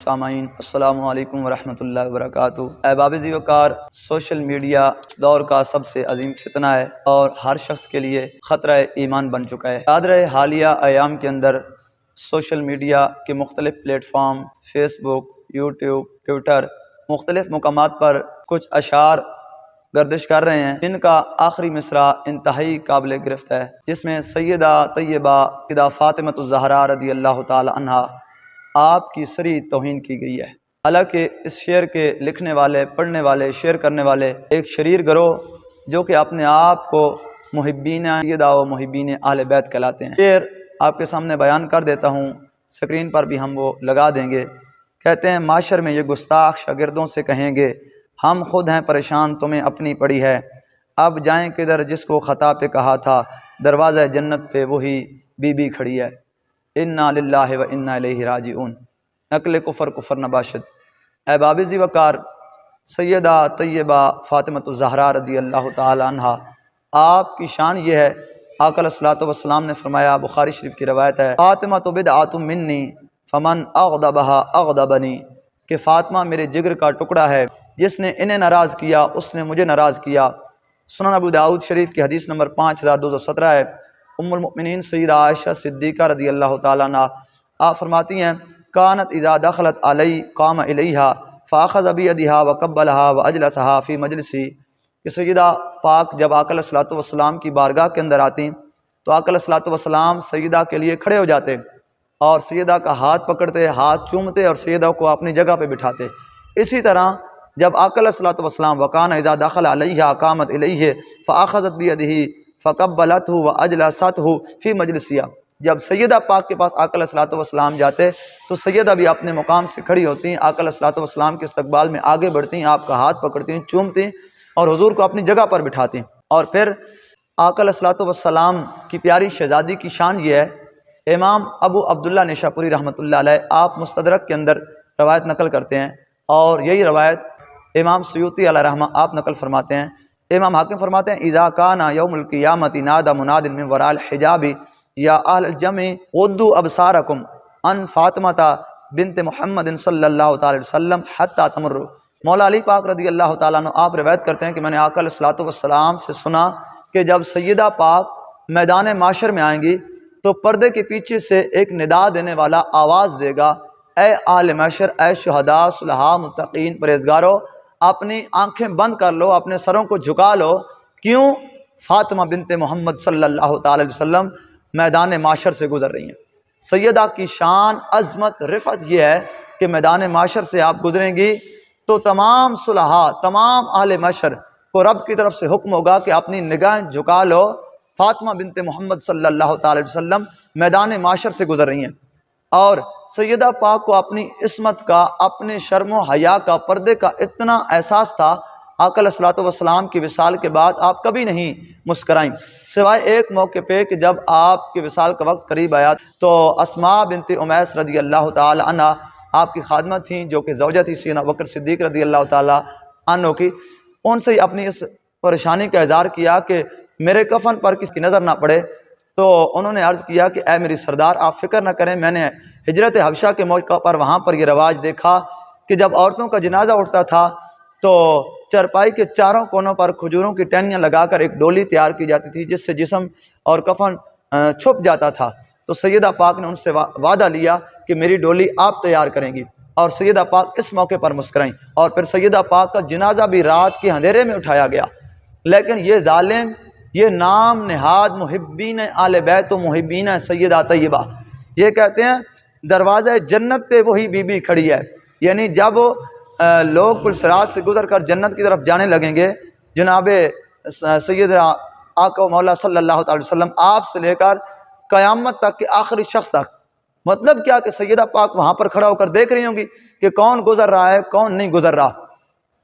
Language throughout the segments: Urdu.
سامعین السلام علیکم ورحمۃ اللہ وبرکاتہ۔ احباب ذی وقار، سوشل میڈیا دور کا سب سے عظیم فتنہ ہے اور ہر شخص کے لیے خطرہ ایمان بن چکا ہے۔ یاد رہے حالیہ ایام کے اندر سوشل میڈیا کے مختلف پلیٹ فارم، فیس بک، یوٹیوب، ٹویٹر، مختلف مقامات پر کچھ اشعار گردش کر رہے ہیں جن کا آخری مصرع انتہائی قابل گرفت ہے، جس میں سیدہ طیبہ سیدہ فاطمہ الزہرا رضی اللہ تعالی عنہا آپ کی صریح توہین کی گئی ہے۔ حالانکہ اس شعر کے لکھنے والے، پڑھنے والے، شیئر کرنے والے ایک شریر گروہ جو کہ اپنے آپ کو محبین سیدہ و محبین اہل بیت کہلاتے ہیں۔ شعر آپ کے سامنے بیان کر دیتا ہوں، سکرین پر بھی ہم وہ لگا دیں گے۔ کہتے ہیں معاشر میں یہ گستاخ شاگردوں سے کہیں گے ہم خود ہیں پریشان، تمہیں اپنی پڑی ہے، اب جائیں کدھر جس کو خطا پہ کہا تھا، دروازہ جنت پہ وہی بی بی کھڑی ہے۔ انا للہ و انا الیہ راجعون۔ نقل کفر کفر نباشد۔ احباب ذی وقار، سیدہ طیبہ فاطمہ الزہرا رضی اللہ تعالی عنہا، آپ کی شان یہ ہے، آقا علیہ الصلوۃ والسلام نے فرمایا، بخاری شریف کی روایت ہے، فاطمہ بدعۃ منی فمن اغضبها اغضبنی، کہ فاطمہ میرے جگر کا ٹکڑا ہے، جس نے انہیں ناراض کیا اس نے مجھے ناراض کیا۔ سنن ابو داؤد شریف کی حدیث نمبر 5217 ہے۔ ام المؤمنین سیدہ عائشہ صدیقہ رضی اللہ تعالیٰ عنہ آپ فرماتی ہیں، کانت اذا دخلت علی قام الیہا فاخذ بیدہا وقبلہا واجلسہا فی مجلسی، کہ سیدہ پاک جب آقا علیہ الصلوۃ والسلام کی بارگاہ کے اندر آتی تو آقا علیہ الصلوۃ والسلام سیدہ کے لیے کھڑے ہو جاتے اور سیدہ کا ہاتھ پکڑتے، ہاتھ چومتے اور سیدہ کو اپنی جگہ پہ بٹھاتے۔ اسی طرح جب آقا علیہ الصلوۃ والسلام وکان اذا دخل علیہا قامت الیہ فاخذت بیدہ فقبلتہ واجلستہ فی مجلسیہ، جب سیدہ پاک کے پاس آقا علیہ الصلوۃ والسلام جاتے تو سیدہ بھی اپنے مقام سے کھڑی ہوتی ہیں، آقا علیہ الصلوۃ والسلام کے استقبال میں آگے بڑھتی ہیں، آپ کا ہاتھ پکڑتی ہیں، چومتی ہیں اور حضور کو اپنی جگہ پر بٹھاتی ہیں۔ اور پھر آقا علیہ الصلوۃ والسلام کی پیاری شہزادی کی شان یہ ہے، امام ابو عبداللہ نشاپوری رحمۃ اللہ علیہ آپ مستدرک کے اندر روایت نقل کرتے ہیں، اور یہی روایت امام سیوطی علیہ رحمہ آپ نقل فرماتے ہیں۔ امام حاکم فرماتے ہیں، اذا کان یوم القیامۃ نادى مناد من وراء الحجاب یا اہل الجمع غضوا ابصارکم ان فاطمہ بنت محمد صلی اللہ تعالی وسلم حتی تمر۔ مولا علی پاک رضی اللہ تعالیٰ عنہ آپ روایت کرتے ہیں کہ میں نے آقا علیہ الصلوۃ والسلام سے سنا کہ جب سیدہ پاک میدان معاشر میں آئیں گی تو پردے کے پیچھے سے ایک ندا دینے والا آواز دے گا، اے اہل معاشر، اے شہداء، صلحاء، متقین، پرہیزگارو، اپنی آنکھیں بند کر لو، اپنے سروں کو جھکا لو، کیوں؟ فاطمہ بنت محمد صلی اللہ تعالی وسلم میدان معاشر سے گزر رہی ہیں۔ سیدہ کی شان، عظمت، رفعت یہ ہے کہ میدان معاشر سے آپ گزریں گی تو تمام صلحاء، تمام اہل معاشر کو رب کی طرف سے حکم ہوگا کہ اپنی نگاہیں جھکا لو، فاطمہ بنت محمد صلی اللہ تعالی وسلم میدان معاشر سے گزر رہی ہیں۔ اور سیدہ پاک کو اپنی عصمت کا، اپنے شرم و حیا کا، پردے کا اتنا احساس تھا، آقا علیہ الصلوۃ والسلام کی وصال کے بعد آپ کبھی نہیں مسکرائیں، سوائے ایک موقع پہ کہ جب آپ کے وصال کا وقت قریب آیا تو اسماء بنت امیس رضی اللہ تعالی عنہ آپ کی خادمہ تھیں، جو کہ زوجہ تھی سیدنا ابوبکر صدیق رضی اللہ تعالی عنہ کی، ان سے اپنی اس پریشانی کا اظہار کیا کہ میرے کفن پر کسی کی نظر نہ پڑے، تو انہوں نے عرض کیا کہ اے میری سردار، آپ فکر نہ کریں، میں نے ہجرت حبشہ کے موقع پر وہاں پر یہ رواج دیکھا کہ جب عورتوں کا جنازہ اٹھتا تھا تو چرپائی کے چاروں کونوں پر کھجوروں کی ٹہنیاں لگا کر ایک ڈولی تیار کی جاتی تھی جس سے جسم اور کفن چھپ جاتا تھا، تو سیدہ پاک نے ان سے وعدہ لیا کہ میری ڈولی آپ تیار کریں گی، اور سیدہ پاک اس موقع پر مسکرائیں، اور پھر سیدہ پاک کا جنازہ بھی رات کے اندھیرے میں اٹھایا گیا۔ لیکن یہ ظالم، یہ نام نہاد محبین آل بیت و محبین سیدہ طیبہ، یہ کہتے ہیں دروازہ جنت پہ وہی بی بی کھڑی ہے، یعنی جب لوگ پلسرات سے گزر کر جنت کی طرف جانے لگیں گے، جناب سیدنا آقا و مولا صلی اللہ تعالی وسلم آپ سے لے کر قیامت تک کے آخری شخص تک، مطلب کیا کہ سیدہ پاک وہاں پر کھڑا ہو کر دیکھ رہی ہوں گی کہ کون گزر رہا ہے، کون نہیں گزر رہا۔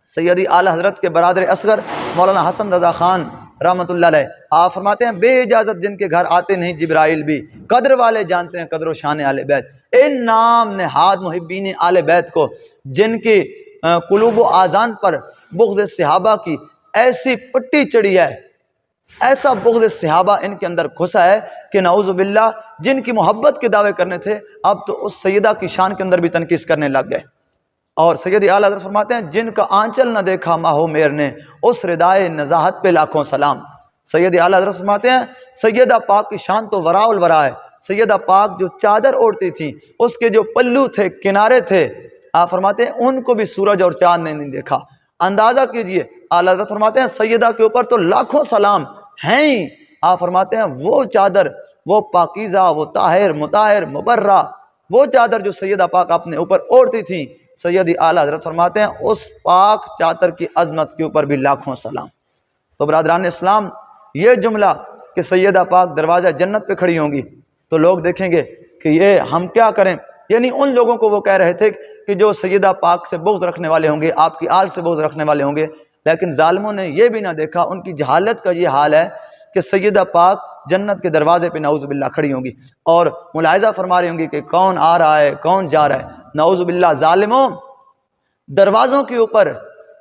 سیدی اعلیٰ حضرت کے برادر اصغر مولانا حسن رضا خان رحمۃ اللہ علیہ آپ فرماتے ہیں، بے اجازت جن کے گھر آتے نہیں جبرائیل بھی، قدر والے جانتے ہیں قدر و شان اہل بیت۔ ان نام نہاد محبین اہل بیت کو، جن کی قلوب و آذان پر بغض صحابہ کی ایسی پٹی چڑھی ہے، ایسا بغض صحابہ ان کے اندر گھسا ہے کہ نعوذ باللہ جن کی محبت کے دعوے کرنے تھے اب تو اس سیدہ کی شان کے اندر بھی تنقیص کرنے لگ گئے۔ اور سید اعلیٰ حضرت فرماتے ہیں جن کا آنچل نہ دیکھا ماہو میر نے اس ردائے نزاہت پہ لاکھوں سلام۔ سید اعلیٰ حضرت فرماتے ہیں سیدہ پاک کی شان تو وراء الورا ہے، سیدہ پاک جو چادر اوڑھتی تھی اس کے جو پلو تھے، کنارے تھے، آپ فرماتے ہیں ان کو بھی سورج اور چاند نے نہیں دیکھا۔ اندازہ کیجئے، اعلیٰ حضرت فرماتے ہیں سیدہ کے اوپر تو لاکھوں سلام ہیں ہی۔ آپ فرماتے ہیں وہ چادر، وہ پاکیزہ، وہ طاہر، مطہر، مبرہ، وہ چادر جو سیدہ پاک اپنے اوپر اوڑھتی تھی، سید اعلیٰ حضرت فرماتے ہیں اس پاک چادر کی عظمت کے اوپر بھی لاکھوں سلام۔ تو برادران اسلام، یہ جملہ کہ سیدہ پاک دروازہ جنت پہ کھڑی ہوں گی تو لوگ دیکھیں گے کہ یہ ہم کیا کریں، یعنی ان لوگوں کو وہ کہہ رہے تھے کہ جو سیدہ پاک سے بغض رکھنے والے ہوں گے، آپ کی آل سے بغض رکھنے والے ہوں گے، لیکن ظالموں نے یہ بھی نہ دیکھا، ان کی جہالت کا یہ حال ہے کہ سیدہ پاک جنت کے دروازے پہ نعوذ باللہ کھڑی ہوں گی اور ملاحظہ فرما رہی ہوں گی کہ کون آ رہا ہے، کون جا رہا ہے۔ نعوذ باللہ، ظالموں، دروازوں کے اوپر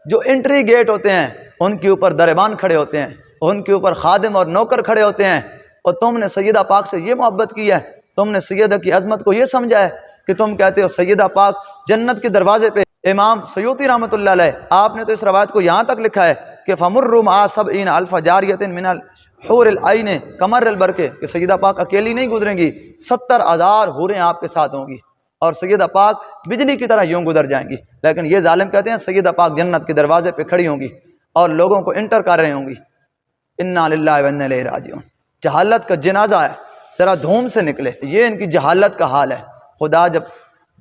جو انٹری گیٹ ہوتے ہیں ان کے اوپر دربان کھڑے ہوتے ہیں، ان کے اوپر خادم اور نوکر کھڑے ہوتے ہیں، اور تم نے سیدہ پاک سے یہ محبت کی ہے، تم نے سیدہ کی عظمت کو یہ سمجھا ہے کہ تم کہتے ہو سیدہ پاک جنت کے دروازے پہ۔ امام سیوطی رحمۃ اللہ علیہ، آپ نے تو اس روایت کو یہاں تک لکھا ہے کہ فَمُرُّ مَعَ سَبْعِينَ أَلْفَ جَارِيَةٍ مِنَ الْحُورِ الْعَيْنِ كَمَرِّ الْبَرْقِ، کہ سیدہ پاک اکیلی نہیں گزریں گی، 70,000 حوریں آپ کے ساتھ ہوں گی اور سیدہ پاک بجلی کی طرح یوں گزر جائیں گی، لیکن یہ ظالم کہتے ہیں سیدہ پاک جنت کے دروازے پہ کھڑی ہوں گی اور لوگوں کو انٹر کر رہے ہوں گی۔ اِنَّا لِلَّهِ وَإِنَّا إِلَيْهِ راجعون۔ جہالت کا جنازہ ہے، ذرا دھوم سے نکلے، یہ ان کی جہالت کا حال ہے۔ خدا جب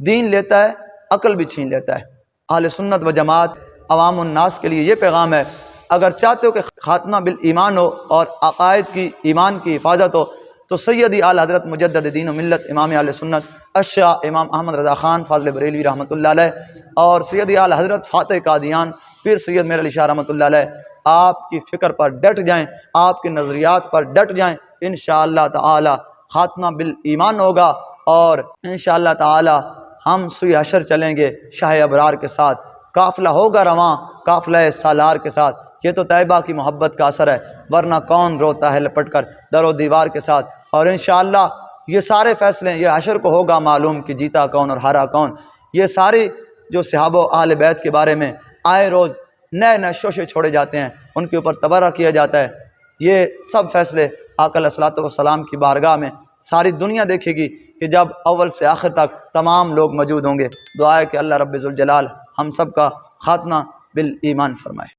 دین لیتا ہے عقل بھی چھین لیتا ہے۔ اہل سنت و جماعت عوام الناس کے لیے یہ پیغام ہے، اگر چاہتے ہو کہ خاتمہ بالایمان ہو اور عقائد کی، ایمان کی حفاظت ہو، تو سیدی اعلیٰ حضرت مجدد دین و ملت امام اہل سنت اشیاء امام احمد رضا خان فاضل بریلوی رحمۃ اللہ علیہ اور سیدی اعلیٰ حضرت فاتح قادیان پیر سید میر علی شاہ رحمۃ اللہ علیہ، آپ کی فکر پر ڈٹ جائیں، آپ کے نظریات پر ڈٹ جائیں، انشاءاللہ تعالی خاتمہ بالایمان ہوگا اور انشاءاللہ تعالی ہم سوی حشر چلیں گے شاہ ابرار کے ساتھ، قافلہ ہوگا رواں قافلہ سالار کے ساتھ۔ یہ تو طیبہ کی محبت کا اثر ہے، ورنہ کون روتا ہے لپٹ کر در و دیوار کے ساتھ۔ اور انشاءاللہ یہ سارے فیصلے، یہ حشر کو ہوگا معلوم کہ جیتا کون اور ہارا کون۔ یہ ساری جو صحابہ و اہل بیت کے بارے میں آئے روز نئے نئے شوشے چھوڑے جاتے ہیں، ان کے اوپر تبرہ کیا جاتا ہے، یہ سب فیصلے آقا علیہ الصلوۃ والسلام کی بارگاہ میں ساری دنیا دیکھے گی کہ جب اول سے آخر تک تمام لوگ موجود ہوں گے۔ دعا ہے کہ اللہ رب ذوالجلال ہم سب کا خاتمہ بالایمان فرمائے۔